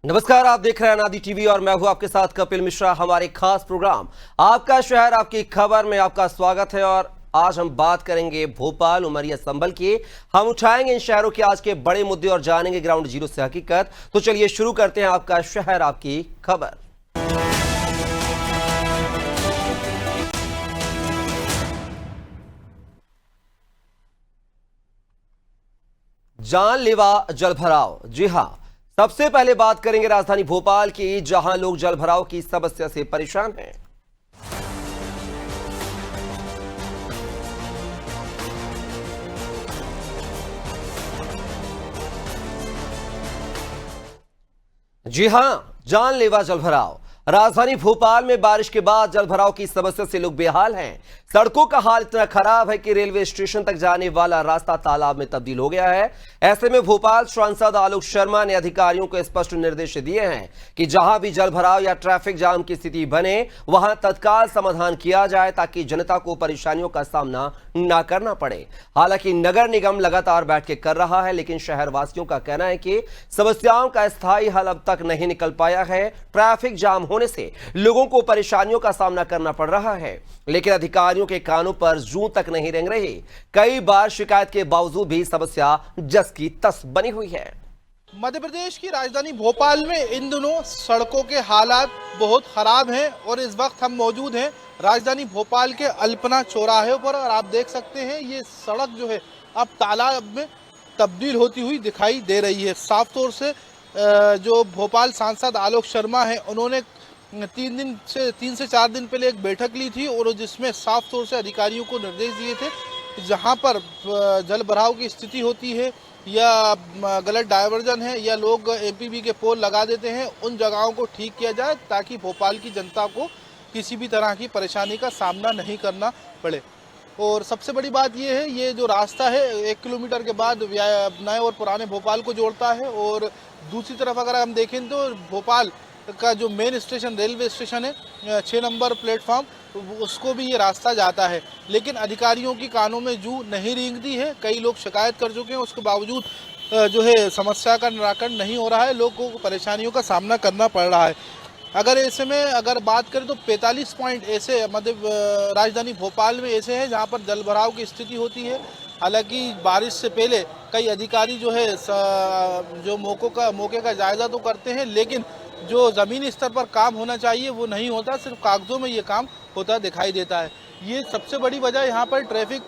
नमस्कार, आप देख रहे हैं अनादि टीवी और मैं हूं आपके साथ कपिल मिश्रा। हमारे खास प्रोग्राम आपका शहर आपकी खबर में आपका स्वागत है और आज हम बात करेंगे भोपाल, उमरिया, संभल की। हम उठाएंगे इन शहरों के आज के बड़े मुद्दे और जानेंगे ग्राउंड जीरो से हकीकत। तो चलिए शुरू करते हैं आपका शहर आपकी खबर। जानलेवा जलभराव। जी हां, सबसे पहले बात करेंगे राजधानी भोपाल की, जहां लोग जलभराव की समस्या से परेशान हैं। जी हां, जानलेवा जलभराव। राजधानी भोपाल में बारिश के बाद जलभराव की समस्या से लोग बेहाल हैं। सड़कों का हाल इतना खराब है कि रेलवे स्टेशन तक जाने वाला रास्ता तालाब में तब्दील हो गया है। ऐसे में भोपाल सांसद आलोक शर्मा ने अधिकारियों को स्पष्ट निर्देश दिए हैं कि जहां भी जलभराव या ट्रैफिक जाम की स्थिति बने वहां तत्काल समाधान किया जाए ताकि जनता को परेशानियों का सामना न करना पड़े। हालांकि नगर निगम लगातार बैठकें कर रहा है, लेकिन शहरवासियों का कहना है कि समस्याओं का स्थायी हल अब तक नहीं निकल पाया है। ट्रैफिक जाम होने से लोगों को परेशानियों का सामना करना पड़ रहा है, लेकिन अधिकारियों के कानों पर जूं तक नहीं रेंग रही। कई बार शिकायत के बावजूद भी समस्या जस की तस बनी हुई है। मध्य प्रदेश की राजधानी भोपाल में इन दिनों सड़कों के हालात बहुत खराब हैं और इस वक्त हम मौजूद हैं राजधानी भोपाल के अल्पना चौराहे पर और आप देख सकते हैं ये सड़क जो है अब तालाब में तब्दील होती हुई दिखाई दे रही है। साफ तौर से जो भोपाल सांसद आलोक शर्मा है उन्होंने 3 से 4 दिन पहले एक बैठक ली थी और जिसमें साफ तौर से अधिकारियों को निर्देश दिए थे जहां पर जल भराव की स्थिति होती है या गलत डायवर्जन है या लोग एमपीबी के पोल लगा देते हैं, उन जगहों को ठीक किया जाए ताकि भोपाल की जनता को किसी भी तरह की परेशानी का सामना नहीं करना पड़े। और सबसे बड़ी बात यह है, ये जो रास्ता है 1 किलोमीटर के बाद नए और पुराने भोपाल को जोड़ता है और दूसरी तरफ अगर हम देखें तो भोपाल का जो मेन स्टेशन रेलवे स्टेशन है 6 नंबर प्लेटफॉर्म, उसको भी ये रास्ता जाता है, लेकिन अधिकारियों की कानों में जूं नहीं रेंगती है। कई लोग शिकायत कर चुके हैं, उसके बावजूद जो है समस्या का निराकरण नहीं हो रहा है, लोगों को परेशानियों का सामना करना पड़ रहा है। अगर ऐसे में अगर बात करें तो 45 पॉइंट ऐसे राजधानी भोपाल में ऐसे हैं जहाँ पर जलभराव की स्थिति होती है। हालांकि बारिश से पहले कई अधिकारी जो है जो मौके का जायजा तो करते हैं, लेकिन जो ज़मीनी स्तर पर काम होना चाहिए वो नहीं होता, सिर्फ कागज़ों में ये काम होता दिखाई देता है। ये सबसे बड़ी वजह यहाँ पर ट्रैफिक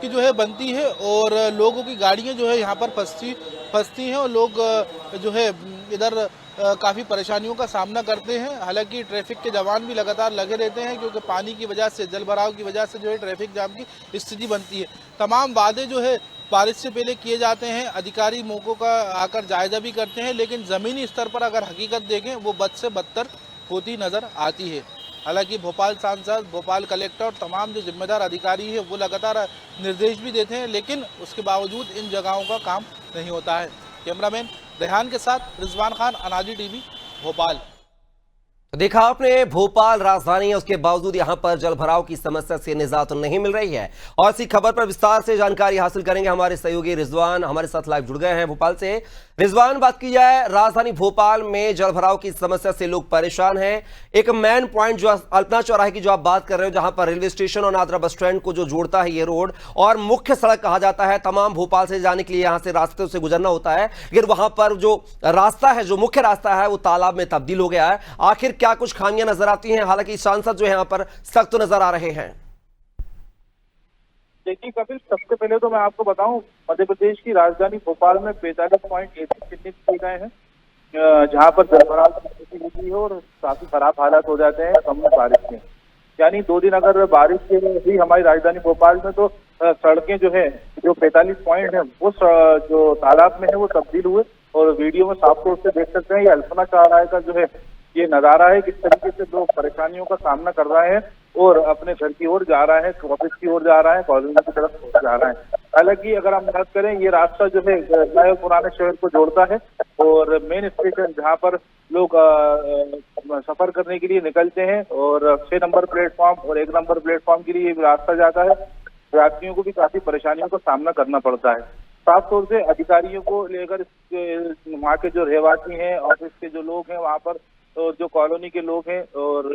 की जो है बनती है और लोगों की गाड़ियाँ जो है यहाँ पर फंसती हैं और लोग जो है इधर काफ़ी परेशानियों का सामना करते हैं। हालांकि ट्रैफिक के जवान भी लगातार लगे रहते हैं क्योंकि पानी की वजह से, जलभराव की वजह से जो है ट्रैफिक जाम की स्थिति बनती है। तमाम वादे जो है बारिश से पहले किए जाते हैं, अधिकारी मौकों का आकर जायजा भी करते हैं, लेकिन ज़मीनी स्तर पर अगर हकीकत देखें वो बद से बदतर होती नज़र आती है। हालांकि भोपाल सांसद, भोपाल कलेक्टर और तमाम जो जिम्मेदार अधिकारी है वो लगातार निर्देश भी देते हैं, लेकिन उसके बावजूद इन जगहों का काम नहीं होता है। कैमरामैन रेहान के साथ रिजवान खान, अनादि टीवी, भोपाल। तो देखा आपने, भोपाल राजधानी है, उसके बावजूद यहां पर जलभराव की समस्या से निजात नहीं मिल रही है। और इसी खबर पर विस्तार से जानकारी हासिल करेंगे हमारे सहयोगी रिजवान हमारे साथ लाइव जुड़ गए हैं भोपाल से। रिजवान, बात की जाए राजधानी भोपाल में जलभराव की समस्या से लोग परेशान हैं। एक मेन पॉइंट जो अल्पना चौराहे की जो आप बात कर रहे हो, जहां पर रेलवे स्टेशन और नादरा बस स्टैंड को जो जोड़ता है ये रोड और मुख्य सड़क कहा जाता है, तमाम भोपाल से जाने के लिए यहां से रास्ते से गुजरना होता है, लेकिन वहां पर जो रास्ता है, जो मुख्य रास्ता है, वो तालाब में तब्दील हो गया है। आखिर क्या कुछ खामियां नजर आती हैं? हालांकि सांसद जो है यहाँ पर सख्त नजर आ रहे हैं। देखिए कपिल, सबसे पहले तो मैं आपको बताऊं, मध्य प्रदेश की राजधानी भोपाल में 45 पॉइंट ऐसे चिन्हित किए गए हैं जहां पर जलभराव की स्थिति होती है और काफी खराब हालात हो जाते हैं कम बारिश में। यानी 2 दिन अगर बारिश के हुई हमारी राजधानी भोपाल में तो सड़कें जो है, जो 45 पॉइंट है वो जो तालाब में है वो तब्दील हुए। और वीडियो में साफ तौर से देख सकते हैं ये अल्पना चौराहे का जो है ये नजारा है, किस तरीके से लोग परेशानियों का सामना कर रहे हैं और अपने घर की ओर जा रहा है, ऑफिस की ओर जा रहा है, कॉलोनी की तरफ जा रहा है। हालांकि अगर हम बात करें, ये रास्ता जो है नए और पुराने शहर को जोड़ता है और मेन स्टेशन जहां पर लोग सफर करने के लिए निकलते हैं और 6 नंबर प्लेटफॉर्म और 1 नंबर प्लेटफॉर्म के लिए रास्ता जाता है, यात्रियों को भी काफी परेशानियों का सामना करना पड़ता है। साफ तौर से अधिकारियों को लेकर वहाँ के जो रहवासी हैं, ऑफिस के जो लोग हैं वहाँ पर, और जो कॉलोनी के लोग हैं और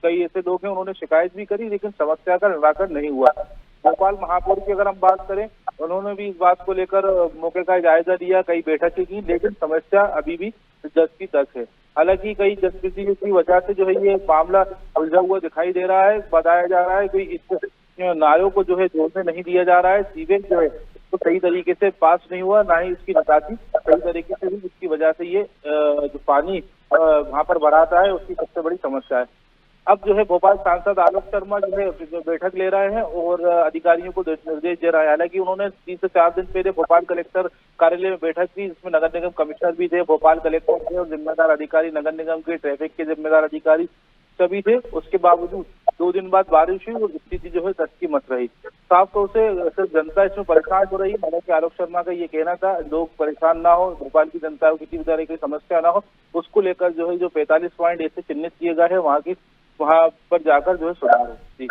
कई ऐसे लोग हैं, उन्होंने शिकायत भी करी लेकिन समस्या का निराकरण नहीं हुआ। भोपाल महापौर की अगर हम बात करें, उन्होंने भी इस बात को लेकर मौके का जायजा लिया, कई बैठकें की, लेकिन समस्या अभी भी दस की दस है। हालांकि कई जनप्रतिनिधियों की वजह से जो है ये मामला उलझा हुआ दिखाई दे रहा है। बताया जा रहा है कि इस नालों को जो है जोड़ने नहीं दिया जा रहा है, सीवेज जो है तो सही तरीके से पास नहीं हुआ, ना ही इसकी निकासी सही तरीके से हुई, जिसकी वजह से ये जो पानी वहाँ पर भराता है उसकी सबसे बड़ी समस्या है। अब जो है भोपाल सांसद आलोक शर्मा जो है बैठक ले रहे हैं और अधिकारियों को निर्देश दे रहा है। हालांकि उन्होंने 3 से 4 दिन पहले भोपाल कलेक्टर कार्यालय में बैठक की, जिसमें नगर निगम कमिश्नर भी थे, भोपाल कलेक्टर थे और जिम्मेदार अधिकारी, नगर निगम के ट्रैफिक के जिम्मेदार अधिकारी सभी थे। उसके बावजूद 2 दिन बाद बारिश हुई और स्थिति जो है तस की मत रही। साफ तौर से सिर्फ जनता इसमें परेशान हो रही है। हालांकि आलोक शर्मा का ये कहना था लोग परेशान ना हो, भोपाल की जनता को किसी भी तरह की समस्या ना हो, उसको लेकर जो है जो 45 पॉइंट ऐसे चिन्हित किए गए हैं वहां पर जाकर जो है सुधार हो। जी,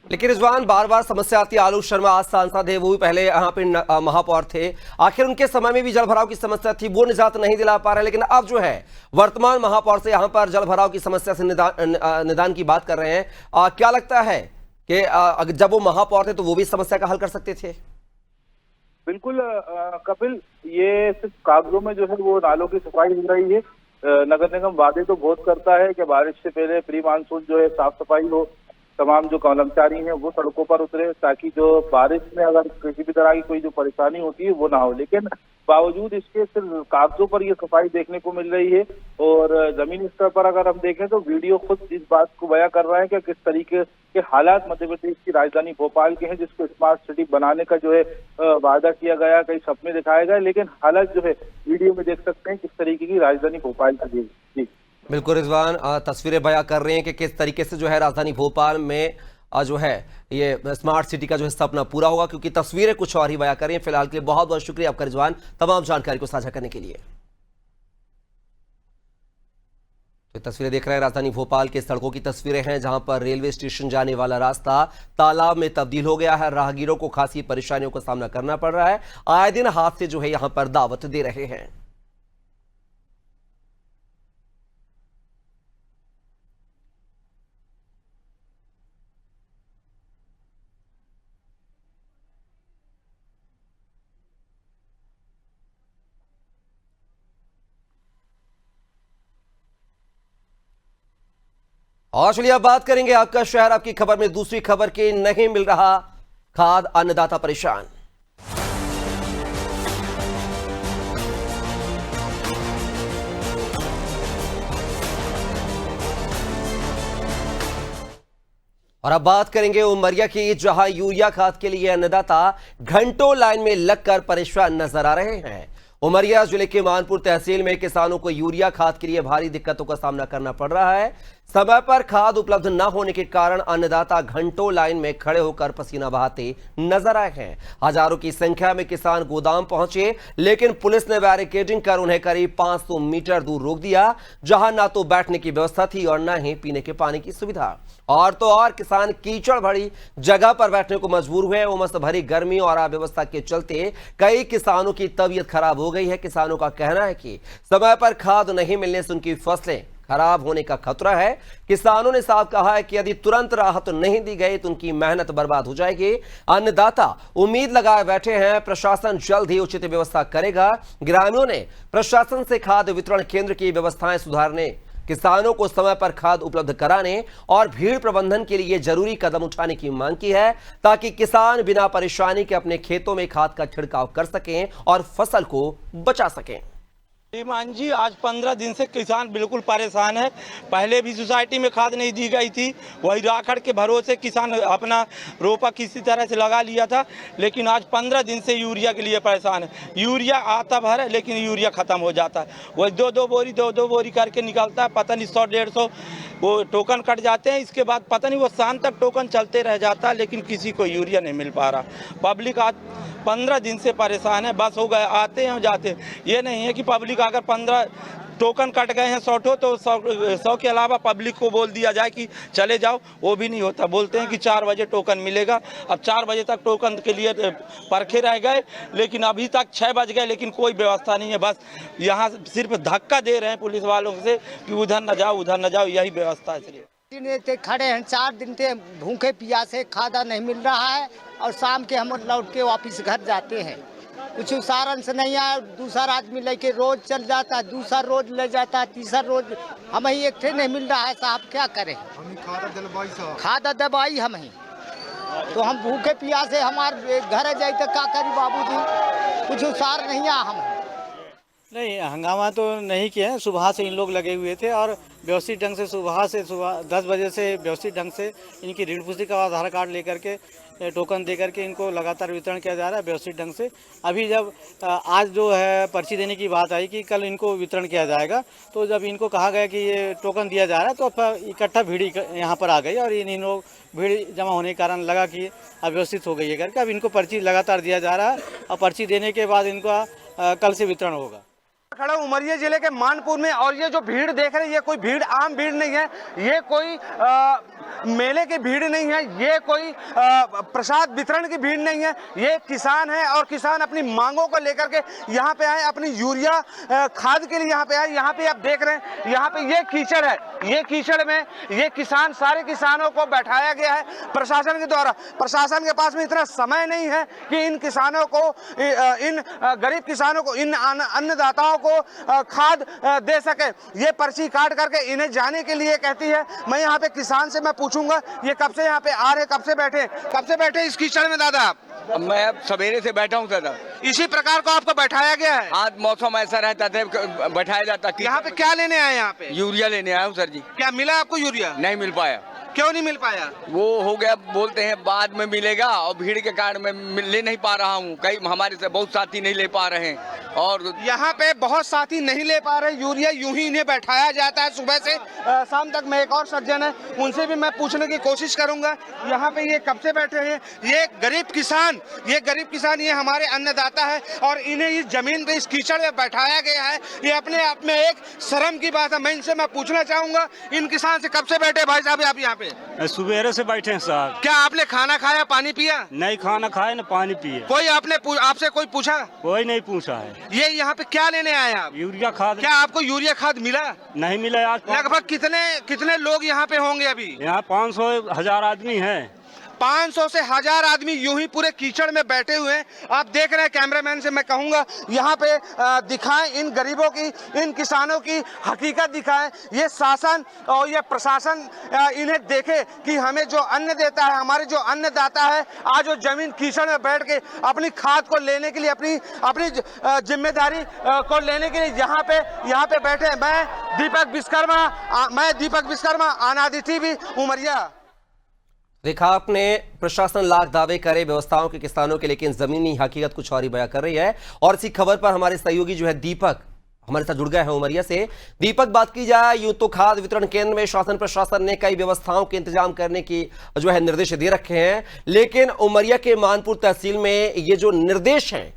लेकिन रिजवान, बार बार समस्या आती है। आलोक शर्मा आज सांसद है, वो भी पहले यहाँ पे महापौर थे। आखिर उनके समय में भी जल भराव की समस्या थी, वो निजात नहीं दिला पा रहे, लेकिन अब जो है वर्तमान महापौर से यहाँ पर जल भराव की समस्या से निदान की बात कर रहे हैं। क्या लगता है कि जब वो महापौर थे तो वो भी समस्या का हल कर सकते थे? बिल्कुल कपिल, ये सिर्फ कागजों में जो है वो नालों की सफाई हो रही है। नगर निगम वादे तो बहुत करता है कि बारिश से पहले प्री मानसून जो है साफ सफाई हो, तमाम जो कर्मचारी हैं वो सड़कों पर उतरे, ताकि जो बारिश में अगर किसी भी तरह की कोई जो परेशानी होती है वो ना हो। लेकिन बावजूद इसके सिर्फ कागजों पर ये सफाई देखने को मिल रही है और जमीनी स्तर पर अगर हम देखें तो वीडियो खुद इस बात को बयां कर रहा है कि किस तरीके के हालात मध्य प्रदेश की राजधानी भोपाल के हैं, जिसको स्मार्ट सिटी बनाने का जो है वादा किया गया, कई सपने दिखाए गए, लेकिन हालात जो है वीडियो में देख सकते हैं किस तरीके की राजधानी भोपाल की। जी बिल्कुल रिजवान, तस्वीरें बयां कर रहे हैं कि किस तरीके से जो है राजधानी भोपाल में जो है ये स्मार्ट सिटी का जो है सपना पूरा होगा, क्योंकि तस्वीरें कुछ और ही बयां कर रही हैं। फिलहाल के लिए बहुत बहुत शुक्रिया आपका रिजवान, तमाम जानकारी को साझा करने के लिए। तो तस्वीरें देख रहे हैं राजधानी भोपाल के सड़कों की तस्वीरें हैं, जहां पर रेलवे स्टेशन जाने वाला रास्ता तालाब में तब्दील हो गया है। राहगीरों को खासी परेशानियों का सामना करना पड़ रहा है। आए दिन हादसे जो है यहां पर दावत दे रहे हैं। और चलिए अब बात करेंगे आपका शहर आपकी खबर में दूसरी खबर की। नहीं मिल रहा खाद, अन्नदाता परेशान। और अब बात करेंगे उमरिया की, जहां यूरिया खाद के लिए अन्नदाता घंटों लाइन में लगकर परेशान नजर आ रहे हैं। उमरिया जिले के मानपुर तहसील में किसानों को यूरिया खाद के लिए भारी दिक्कतों का सामना करना पड़ रहा है। समय पर खाद उपलब्ध न होने के कारण अन्नदाता घंटों लाइन में खड़े होकर पसीना बहाते नजर आए हैं। हजारों की संख्या में किसान गोदाम पहुंचे, लेकिन पुलिस ने बैरिकेडिंग कर उन्हें करीब 500 मीटर दूर रोक दिया, जहां ना तो बैठने की व्यवस्था थी और न ही पीने के पानी की सुविधा। और तो और किसान कीचड़ भरी जगह पर बैठने को मजबूर हुए। उमस भरी गर्मी और अव्यवस्था के चलते कई किसानों की तबीयत खराब हो गई है। किसानों का कहना है कि समय पर खाद नहीं मिलने से उनकी फसलें खराब होने का खतरा है। किसानों ने साफ कहा है कि यदि तुरंत राहत नहीं दी गई तो उनकी मेहनत बर्बाद हो जाएगी। अन्नदाता उम्मीद लगाए बैठे हैं, प्रशासन जल्द ही उचित व्यवस्था करेगा। ग्रामीणों ने प्रशासन से खाद वितरण केंद्र की व्यवस्थाएं सुधारने, किसानों को समय पर खाद उपलब्ध कराने और भीड़ प्रबंधन के लिए जरूरी कदम उठाने की मांग की है, ताकि किसान बिना परेशानी के अपने खेतों में खाद का छिड़काव कर सकें और फसल को बचा सकें। श्रीमान जी, आज 15 दिन से किसान बिल्कुल परेशान है। पहले भी सोसाइटी में खाद नहीं दी गई थी, वही राखड़ के भरोसे किसान अपना रोपा किसी तरह से लगा लिया था, लेकिन आज 15 दिन से यूरिया के लिए परेशान है। यूरिया आता भर है लेकिन यूरिया ख़त्म हो जाता है। वही दो दो बोरी करके निकलता है, पता नहीं 100-150 वो टोकन कट जाते हैं। इसके बाद पता नहीं वो शाम तक टोकन चलते रह जाता है, लेकिन किसी को यूरिया नहीं मिल पा रहा। पब्लिक आज 15 दिन से परेशान है। बस हो गए, आते हैं जाते हैं। ये नहीं है कि पब्लिक अगर टोकन कट गए हैं 100 तो 100 के अलावा पब्लिक को बोल दिया जाए कि चले जाओ, वो भी नहीं होता। बोलते हैं कि 4 बजे टोकन मिलेगा। अब 4 बजे तक टोकन के लिए परखे रह गए, लेकिन अभी तक 6 बज गए, लेकिन कोई व्यवस्था नहीं है। बस यहाँ सिर्फ धक्का दे रहे हैं पुलिस वालों से कि उधर न जाओ, उधर न जाओ, यही व्यवस्था है। इसलिए दिन थे खड़े हैं, 4 दिन थे भूखे प्यासे, खाना नहीं मिल रहा है और शाम के हम लौट के वापिस घर जाते हैं। कुछ साधन से नहीं आया, दूसरा आदमी लेके रोज चल जाता है, दूसरा रोज ले जाता है, तीसरा रोज हमें एक थे नहीं मिल रहा है। साहब क्या करें, खादा दवाई हम ही तो हम भूखे प्यासे हमारे घर जाए तो क्या करी बाबूजी, कुछ सार नहीं आ। हम नहीं, हंगामा तो नहीं किया है। सुबह से इन लोग लगे हुए थे और व्यवस्थित ढंग से सुबह 10 बजे से व्यवस्थित ढंग से इनकी ऋण पुस्तिका और आधार कार्ड लेकर के टोकन दे करके इनको लगातार वितरण किया जा रहा है व्यवस्थित ढंग से। अभी जब आज जो है पर्ची देने की बात आई कि कल इनको वितरण किया जाएगा, तो जब इनको कहा गया कि ये टोकन दिया जा रहा है तो इकट्ठा भीड़ यहाँ पर आ गई और इन लोग भीड़ जमा होने के कारण लगा कि अव्यवस्थित हो गई है करके अब इनको पर्ची लगातार दिया जा रहा है और पर्ची देने के बाद इनका कल से वितरण होगा। खड़ा उमरिया जिले के मानपुर में और ये जो भीड़ देख रहे हैं ये कोई भीड़ आम भीड़ नहीं है, ये कोई मेले की भीड़ नहीं है, ये कोई प्रसाद वितरण की भीड़ नहीं है। ये किसान है और किसान अपनी मांगों को लेकर के यहाँ पे आए, अपनी यूरिया खाद के लिए यहाँ पे आए। यहाँ पे आप देख रहे हैं यहाँ पे ये कीचड़ है, ये कीचड़ में ये किसान सारे किसानों को बैठाया गया है प्रशासन के द्वारा। प्रशासन के पास में इतना समय नहीं है कि इन किसानों को, इन गरीब किसानों को, इन अन्नदाताओं को खाद दे सके। ये पर्ची काट करके इन्हें जाने के लिए कहती है। मैं यहाँ पे किसान से मैं पूछूंगा ये कब से यहाँ पे आ रहे, कब से बैठे इस कीचड़ में दादा आप? मैं अब सवेरे से बैठा हूँ दादा। इसी प्रकार को आपको बैठाया गया है? आज मौसम ऐसा रहता था बैठाया जाता। यहाँ पे क्या लेने आए? यहाँ पे यूरिया लेने आया हूँ सर जी। क्या मिला आपको यूरिया? नहीं मिल पाया। क्यों नहीं मिल पाया? वो हो गया, बोलते हैं बाद में मिलेगा और भीड़ के कारण मैं ले नहीं पा रहा हूँ। कई हमारे से बहुत साथी नहीं ले पा रहे हैं और यहाँ पे बहुत साथी नहीं ले पा रहे यूरिया, यूं ही इन्हें बैठाया जाता है सुबह से शाम तक। मैं एक और सज्जन है उनसे भी मैं पूछने की कोशिश करूंगा यहाँ पे ये कब से बैठे हैं। ये गरीब किसान ये हमारे अन्नदाता है और इन्हें इस जमीन पे इस कीचड़ में बैठाया गया है। ये अपने आप में एक शर्म की बात है। मैं इनसे मैं पूछना चाहूंगा इन किसान से कब से बैठे भाई साहब आप यहाँ पे? सुबह से बैठे हैं साहब। क्या आपने खाना खाया, पानी पिया? नहीं खाना खाया न पानी पिए। कोई आपसे कोई पूछा? कोई नहीं पूछा है। ये यहाँ पे क्या लेने आए आप? यूरिया खाद। क्या आपको यूरिया खाद मिला? नहीं मिला। आज लगभग कितने लोग यहाँ पे होंगे अभी? यहाँ 500-1000 आदमी हैं। 500 से 1000 आदमी यूं ही पूरे कीचड़ में बैठे हुए हैं। आप देख रहे हैं, कैमरामैन से मैं कहूंगा यहाँ पे दिखाएं इन गरीबों की, इन किसानों की हकीकत दिखाएं। ये शासन और ये प्रशासन इन्हें देखे कि हमें जो अन्न देता है, हमारे जो अन्नदाता है, आज वो जमीन कीचड़ में बैठ के अपनी खाद को लेने के लिए, अपनी जिम्मेदारी को लेने के लिए यहाँ पे बैठे हैं। मैं दीपक विश्वकर्मा, अनादि टीवी, उमरिया। देखा आपने, प्रशासन लाख दावे करे व्यवस्थाओं के किसानों के, लेकिन जमीनी हकीकत कुछ और ही बयां कर रही है। और इसी खबर पर हमारे सहयोगी जो है दीपक हमारे साथ जुड़ गए हैं उमरिया से। दीपक, बात की जाए यूं तो खाद वितरण केंद्र में शासन प्रशासन ने कई व्यवस्थाओं के इंतजाम करने की जो है निर्देश दे रखे हैं, लेकिन उमरिया के मानपुर तहसील में ये जो निर्देश हैं,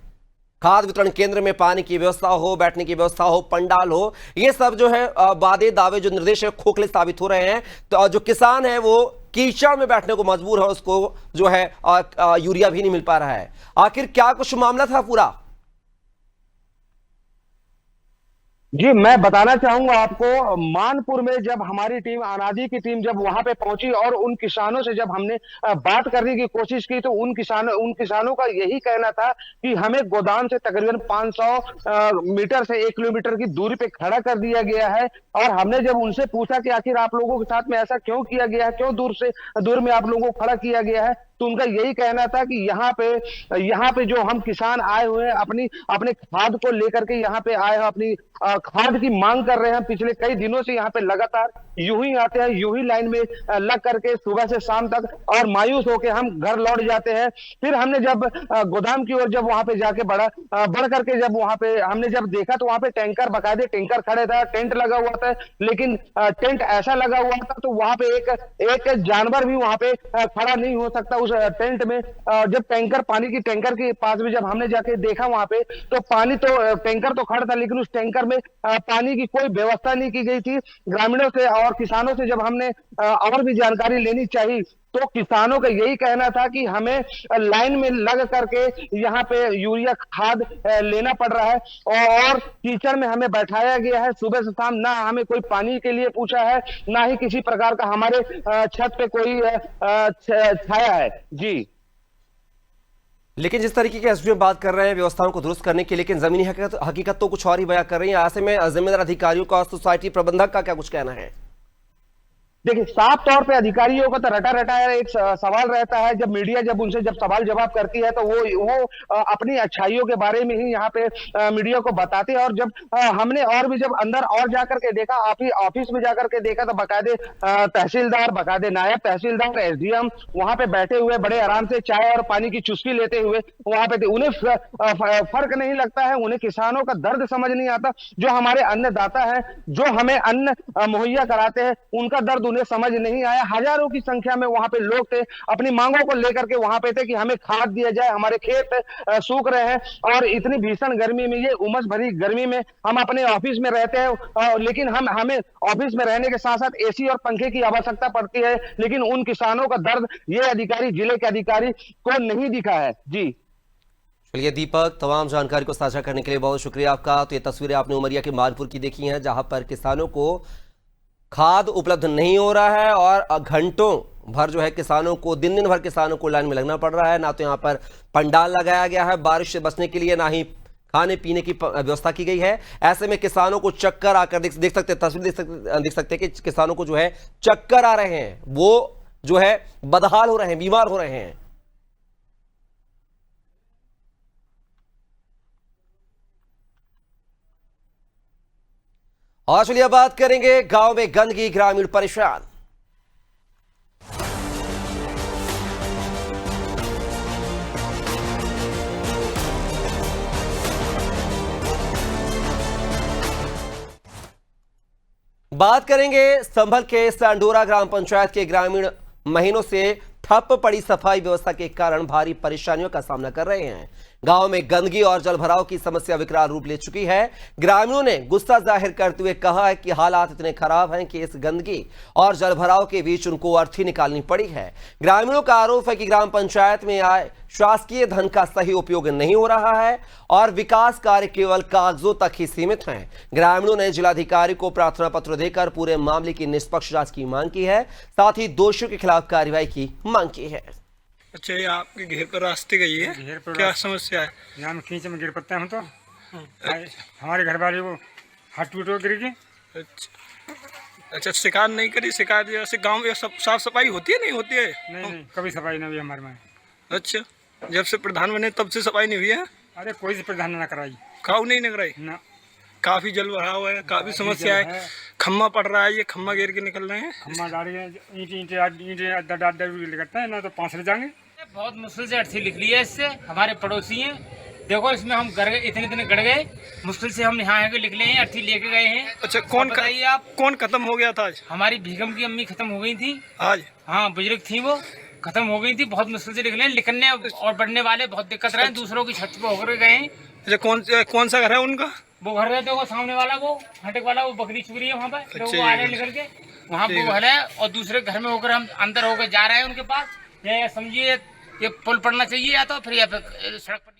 खाद वितरण केंद्र में पानी की व्यवस्था हो, बैठने की व्यवस्था हो, पंडाल हो, ये सब जो है वादे दावे जो निर्देश है खोखले साबित हो रहे हैं। तो जो किसान है वो कीचड़ में बैठने को मजबूर है, उसको जो है यूरिया भी नहीं मिल पा रहा है। आखिर क्या कुछ मामला था पूरा? जी, मैं बताना चाहूंगा आपको, मानपुर में जब हमारी टीम, अनादि की टीम जब वहां पे पहुंची और उन किसानों से जब हमने बात करने की कोशिश की, तो उन किसानों का यही कहना था कि हमें गोदाम से तकरीबन 500 मीटर से 1 किलोमीटर की दूरी पे खड़ा कर दिया गया है। और हमने जब उनसे पूछा कि आखिर आप लोगों के साथ में ऐसा क्यों किया गया है, क्यों दूर में आप लोगों को खड़ा किया गया है, तो उनका यही कहना था कि यहाँ पे जो हम किसान आए हुए हैं अपने खाद को लेकर के यहाँ पे आए हैं, अपनी खाद की मांग कर रहे हैं। पिछले कई दिनों से यहाँ पे लगातार यूं ही आते हैं, यूं ही लाइन में लग करके सुबह से शाम तक, और मायूस होके हम घर लौट जाते हैं। फिर हमने जब गोदाम की ओर जब वहां पे जाके बढ़ करके जब वहां पे हमने जब देखा, तो वहां पे टैंकर, बाकायदे टैंकर खड़े था, टेंट लगा हुआ था, लेकिन टेंट ऐसा लगा हुआ था तो वहां पे एक जानवर भी वहां पे खड़ा नहीं हो सकता। उस टेंट में जब टैंकर, पानी की टैंकर के पास में जब हमने जाके देखा वहां पे, तो पानी तो टैंकर तो खड़ा था, लेकिन उस टैंकर में पानी की कोई व्यवस्था नहीं की गई थी। ग्रामीणों से और किसानों से जब हमने और भी जानकारी लेनी चाहिए, तो किसानों का यही कहना था कि हमें लाइन में लग करके यहाँ पे यूरिया खाद लेना पड़ रहा है, और कीचड़ में हमें बैठाया गया है सुबह से शाम। ना हमें कोई पानी के लिए पूछा है, ना ही किसी प्रकार का हमारे छत पे कोई छाया है जी। लेकिन जिस तरीके के एसडीएम बात कर रहे हैं व्यवस्थाओं को दुरुस्त करने की, लेकिन जमीनी हकीकत तो कुछ और ही बयां कर रही है। ऐसे में जिम्मेदार अधिकारियों का और सोसाइटी प्रबंधक का क्या कुछ कहना है? देखिए, साफ तौर पे अधिकारियों का तो रटा रटा एक सवाल रहता है। जब मीडिया जब उनसे जब सवाल जवाब करती है, तो वो अपनी अच्छाइयों के बारे में ही यहाँ पे मीडिया को बताते हैं। और जब हमने और भी जब अंदर और जाकर के देखा, ऑफिस में जाकर के देखा, तो बकायदे तहसीलदार, बकायदे नायब तहसीलदार, एसडीएम वहां पे बैठे हुए बड़े आराम से चाय और पानी की चुस्की लेते हुए वहां पे थे। उन्हें फर्क नहीं लगता है, उन्हें किसानों का दर्द समझ नहीं आता। जो हमारे अन्नदाता है, जो हमें अन्न मुहैया कराते हैं, उनका दर्द उन्हें समझ नहीं आया। हजारों की संख्या में वहां पे लोग थे, अपनी मांगों को लेकर के वहां पे थे कि हमें खाद दिया जाए, हमारे खेत सूख रहे हैं। और इतनी भीषण गर्मी में, ये उमस भरी गर्मी में हम अपने ऑफिस में रहते हैं, लेकिन हमें ऑफिस में रहने के साथ साथ एसी और पंखे की आवश्यकता पड़ती है, लेकिन उन किसानों का दर्द ये अधिकारी, जिले के अधिकारी को नहीं दिखा है जी। चलिए दीपक, तमाम जानकारी को साझा करने के लिए बहुत शुक्रिया आपका। तो ये तस्वीरें आपने उमरिया के मानपुर की देखी हैं, जहां पर किसानों को खाद उपलब्ध नहीं हो रहा है और घंटों भर जो है किसानों को, दिन भर किसानों को लाइन में लगना पड़ रहा है। ना तो यहाँ पर पंडाल लगाया गया है बारिश से बचने के लिए, ना ही खाने पीने की व्यवस्था की गई है। ऐसे में किसानों को चक्कर आकर देख सकते, तस्वीर देख सकते हैं कि किसानों को जो है चक्कर आ रहे हैं, वो जो है बदहाल हो रहे हैं, बीमार हो रहे हैं। और चलिए बात करेंगे गांव में गंदगी, ग्रामीण परेशान। बात करेंगे संभल के सांडोरा ग्राम पंचायत के ग्रामीण महीनों से ठप पड़ी सफाई व्यवस्था के कारण भारी परेशानियों का सामना कर रहे हैं। गांव में गंदगी और जलभराव की समस्या विकराल रूप ले चुकी है। ग्रामीणों ने गुस्सा जाहिर करते हुए कहा है कि हालात इतने खराब हैं कि इस गंदगी और जलभराव के बीच उनको अर्थी निकालनी पड़ी है। ग्रामीणों का आरोप है कि ग्राम पंचायत में आए शासकीय धन का सही उपयोग नहीं हो रहा है और विकास कार्य केवल कागजों तक ही सीमित हैं। ग्रामीणों ने जिलाधिकारी को प्रार्थना पत्र देकर पूरे मामले की निष्पक्ष जांच की मांग की है, साथ ही दोषियों के खिलाफ कार्रवाई की मांग की है। अच्छा, ये आपके घेर पर रास्ते गई है, घेर पर क्या समस्या है? यहाँ में खींच में गिर पड़ते हैं हम तो। हमारे घर वाले वो हाथ टूट गिर गए। अच्छा, शिकायत नहीं करी? शिकायत जैसे गांव में सब साफ सफाई होती है, नहीं होती है? नहीं, कभी सफाई नहीं हुई हमारे में। अच्छा, जब से प्रधान बने तब से सफाई नहीं हुई है? अरे कोई से प्रधान ना कराई, खाऊ नहीं न कराई ना। काफी जल भराव है, काफी समस्या है। खम्मा पड़ रहा है, ये खम्मा घेर के निकल रहे हैं। खम्मा डाल ईंटें करते हैं ना, तो 5 ले जाएंगे। बहुत मुश्किल से अर्थी लिख ली है इससे, हमारे पड़ोसी हैं। देखो इसमें हम इतने गड़ गए, मुश्किल से हम यहाँ लिख ले हैं, अर्थी लेके गए हैं। अच्छा, कौन बताइए आप, कौन खत्म हो गया था आज? हमारी भीगम की अम्मी खत्म हो गई थी आज। हाँ, बुजुर्ग थी, वो खत्म हो गई थी। बहुत मुश्किल से लिखने और बढ़ने वाले बहुत दिक्कत रहे, दूसरों की छत पे होकर गए हैं। अच्छा, कौन सा घर है उनका? वो घर रहते वो सामने वाला, वो हटक वाला, वो बकरी चुग रही है वहाँ पर, वो आ रहे हैं निकल के वहाँ वो घर है। और दूसरे घर में होकर हम अंदर होकर जा रहे हैं उनके पास। ये समझिए ये पुल पड़ना चाहिए या तो फिर सड़क पर।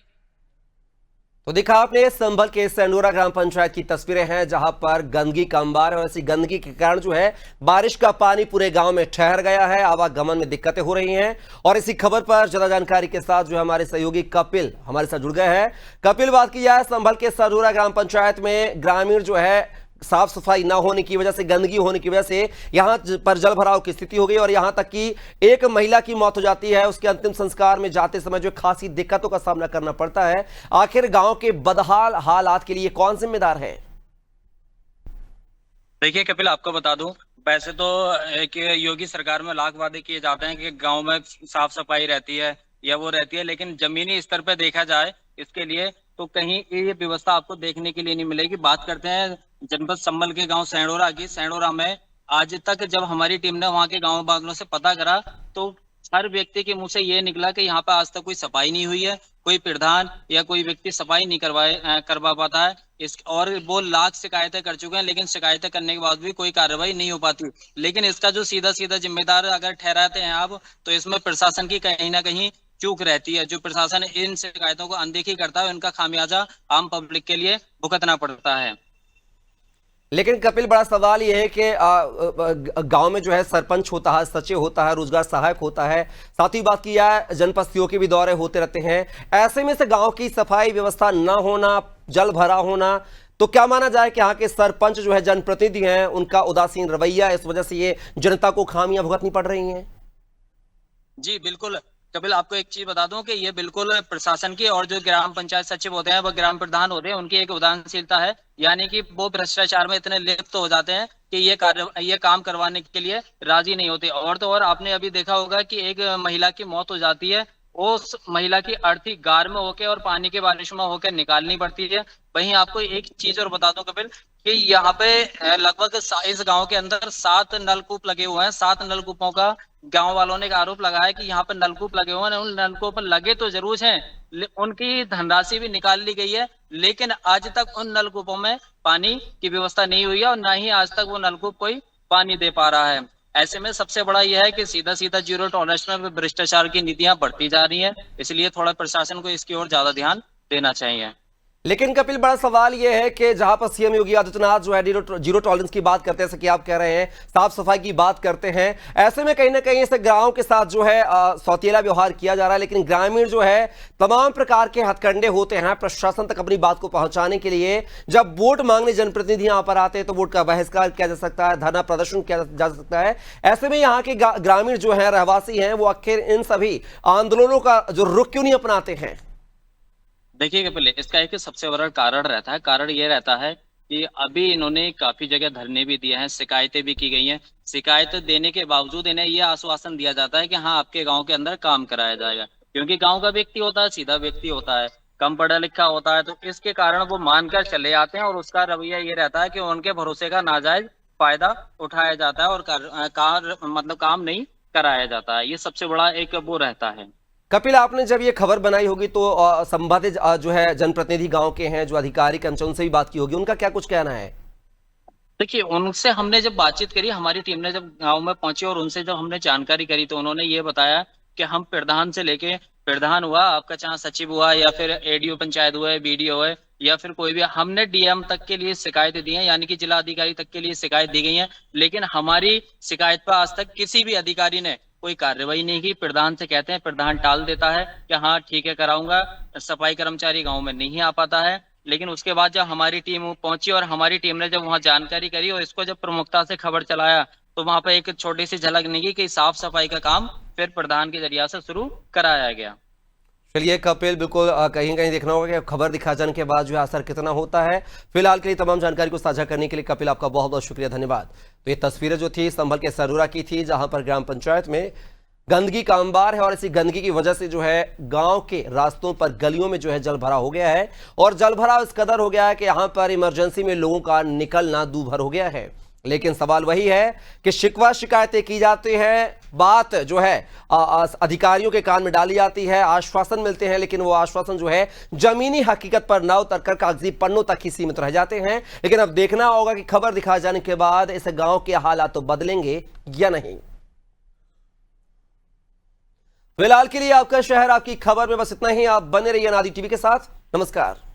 तो दिखा आपने संभल के सांडोरा ग्राम पंचायत की तस्वीरें हैं, जहां पर गंदगी का अंबार है और ऐसी गंदगी के कारण जो है बारिश का पानी पूरे गांव में ठहर गया है, आवागमन में दिक्कतें हो रही हैं। और इसी खबर पर ज्यादा जानकारी के साथ जो हमारे सहयोगी कपिल हमारे साथ जुड़ गए हैं। कपिल, बात की जाए संभल के सांडोरा ग्राम पंचायत में ग्रामीण जो है साफ सफाई ना होने की वजह से, गंदगी होने की वजह से यहां पर जल भराव की स्थिति हो गई और यहां तक कि एक महिला की मौत हो जाती है। उसके अंतिम संस्कार में जाते समय जो खासी दिक्कतों का सामना करना पड़ता है। आखिर गांव के बदहाल हालात के लिए कौन जिम्मेदार है? देखिए कपिल, आपको बता दूं, वैसे तो एक योगी सरकार में लाख वादे किए जाते हैं कि गांव में साफ सफाई रहती है या वो रहती है, लेकिन जमीनी स्तर पर देखा जाए इसके लिए तो कहीं ये व्यवस्था आपको देखने के लिए नहीं मिलेगी। बात करते हैं जनपद संभल के गांव सैंडोरा की। सैंडोरा में आज तक जब हमारी टीम ने वहां के गांव वालों से पता करा तो हर व्यक्ति के मुंह से ये निकला कि यहाँ पे आज तक कोई सफाई नहीं हुई है, कोई प्रधान या कोई व्यक्ति सफाई नहीं करवा पाता है। और वो लाख शिकायतें कर चुके हैं, लेकिन शिकायतें करने के बाद भी कोई कार्रवाई नहीं हो पाती। लेकिन इसका जो सीधा सीधा जिम्मेदार अगर ठहराते हैं आप, तो इसमें प्रशासन की कहीं ना कहीं चूक रहती है। जो प्रशासन इन शिकायतों को अनदेखी करता है, उनका खामियाजा आम पब्लिक के लिए भुगतना पड़ता है। लेकिन कपिल, बड़ा सवाल यह है कि गांव में जो है सरपंच होता है, सचिव होता है, रोजगार सहायक होता है, साथ ही बात किया है जनपद सीओ के भी दौरे होते रहते हैं। ऐसे में से गांव की सफाई व्यवस्था ना होना, जल भरा होना, तो क्या माना जाए कि यहाँ के सरपंच जो है जनप्रतिनिधि हैं, उनका उदासीन रवैया, इस वजह से ये जनता को खामियां भुगतनी पड़ रही हैं? जी बिल्कुल कपिल, आपको एक चीज बता दूं कि ये बिल्कुल प्रशासन की और जो ग्राम पंचायत सचिव होते हैं, वो ग्राम प्रधान होते हैं, उनकी एक उदासीनता है। यानी कि वो भ्रष्टाचार में इतने लिप्त हो जाते हैं कि ये काम करवाने के लिए राजी नहीं होते। और तो और आपने अभी देखा होगा कि एक महिला की मौत हो जाती है, उस महिला की अर्थी गार में होकर और पानी के बारिश में होकर निकालनी पड़ती है। वहीं आपको एक चीज और बता दूं कपिल कि यहाँ पे लगभग इस गांव के अंदर 7 नलकूप लगे हुए हैं। 7 नलकूपों का गांव वालों ने आरोप लगाया कि यहाँ पर नलकूप लगे हुए हैं। उन नलकूप पर लगे तो जरूर हैं, उनकी धनराशि भी निकाल ली गई है, लेकिन आज तक उन नलकूपों में पानी की व्यवस्था नहीं हुई है और ना ही आज तक वो नलकूप कोई पानी दे पा रहा है। ऐसे में सबसे बड़ा यह है कि सीधा सीधा जीरो टॉलरेंस में भ्रष्टाचार की नीतियां बढ़ती जा रही हैं। इसलिए थोड़ा प्रशासन को इसकी ओर ज्यादा ध्यान देना चाहिए। लेकिन कपिल, बड़ा सवाल यह है कि जहां पर सीएम योगी आदित्यनाथ जो है जीरो टॉलरेंस की बात करते हैं, जैसे कि आप कह रहे हैं, साफ सफाई की बात करते हैं, ऐसे में कहीं ना कहीं इस गांव के साथ जो है सौतेला व्यवहार किया जा रहा है। लेकिन ग्रामीण जो है तमाम प्रकार के हथकंडे होते हैं प्रशासन तक अपनी बात को पहुंचाने के लिए। जब वोट मांगने जनप्रतिनिधि यहां पर आते हैं तो वोट का बहिष्कार किया जा सकता है, धरना प्रदर्शन किया जा सकता है। ऐसे में यहाँ के ग्रामीण जो है, रहवासी हैं, वो आखिर इन सभी आंदोलनों का जो रुख क्यों नहीं अपनाते हैं? देखिए कपिल, इसका एक सबसे बड़ा कारण रहता है। कारण ये रहता है कि अभी इन्होंने काफी जगह धरने भी दिए हैं, शिकायतें भी की गई हैं। शिकायत देने के बावजूद इन्हें यह आश्वासन दिया जाता है कि हाँ, आपके गांव के अंदर काम कराया जाएगा, क्योंकि गांव का व्यक्ति होता है, सीधा व्यक्ति होता है, कम पढ़ा लिखा होता है, तो इसके कारण वो मानकर चले आते हैं और उसका रवैया ये रहता है कि उनके भरोसे का नाजायज फायदा उठाया जाता है और काम नहीं कराया जाता है। ये सबसे बड़ा एक वो रहता है। कपिल, आपने जब ये खबर बनाई होगी तो संबंधित जो है जनप्रतिनिधि गांव के हैं, जो अधिकारी कर्मचारी, उनसे भी बात की होगी, उनका क्या कुछ कहना है? देखिए, उनसे हमने जब बातचीत करी, हमारी टीम ने जब गांव में पहुंची और उनसे जब हमने जानकारी करी, तो उन्होंने ये बताया कि हम प्रधान से लेके प्रधान हुआ, आपका चाहे सचिव हुआ या फिर एडीओ पंचायत हुआ है, बीडीओ है या फिर कोई भी, हमने डीएम तक के लिए शिकायतें दी हैं, यानी कि जिला अधिकारी तक के लिए शिकायत दी गई है। लेकिन हमारी शिकायत पर आज तक किसी भी अधिकारी ने कोई कार्रवाई नहीं की। प्रधान से कहते हैं, प्रधान टाल देता है कि हाँ ठीक है कराऊंगा, सफाई कर्मचारी गांव में नहीं आ पाता है। लेकिन उसके बाद जब हमारी टीम पहुंची और हमारी टीम ने जब वहां जानकारी करी और इसको जब प्रमुखता से खबर चलाया, तो वहां पर एक छोटी सी झलक निकली कि साफ सफाई का काम फिर प्रधान के जरिए से शुरू कराया गया। चलिए कपिल, बिल्कुल कहीं कहीं देखना होगा कि खबर दिखा जाने के बाद जो है असर कितना होता है। फिलहाल के लिए तमाम जानकारी को साझा करने के लिए कपिल आपका बहुत बहुत शुक्रिया, धन्यवाद। तो ये तस्वीरें जो थी संभल के सरूरा की थी, जहां पर ग्राम पंचायत में गंदगी का अंबार है और इसी गंदगी की वजह से जो है गांव के रास्तों पर, गलियों में जो है जल भरा हो गया है। और जल भरा इस कदर हो गया है कि यहां पर इमरजेंसी में लोगों का निकलना दूभर हो गया है। लेकिन सवाल वही है कि शिकवा शिकायतें की जाती हैं, बात जो है अधिकारियों के कान में डाली जाती है, आश्वासन मिलते हैं, लेकिन वो आश्वासन जो है जमीनी हकीकत पर न उतरकर कागजी पन्नों तक ही सीमित रह जाते हैं। लेकिन अब देखना होगा कि खबर दिखाए जाने के बाद इस गांव के हालात तो बदलेंगे या नहीं। फिलहाल के लिए आपका शहर, आपकी खबर में बस इतना ही। आप बने रहिए अनादि टीवी के साथ। नमस्कार।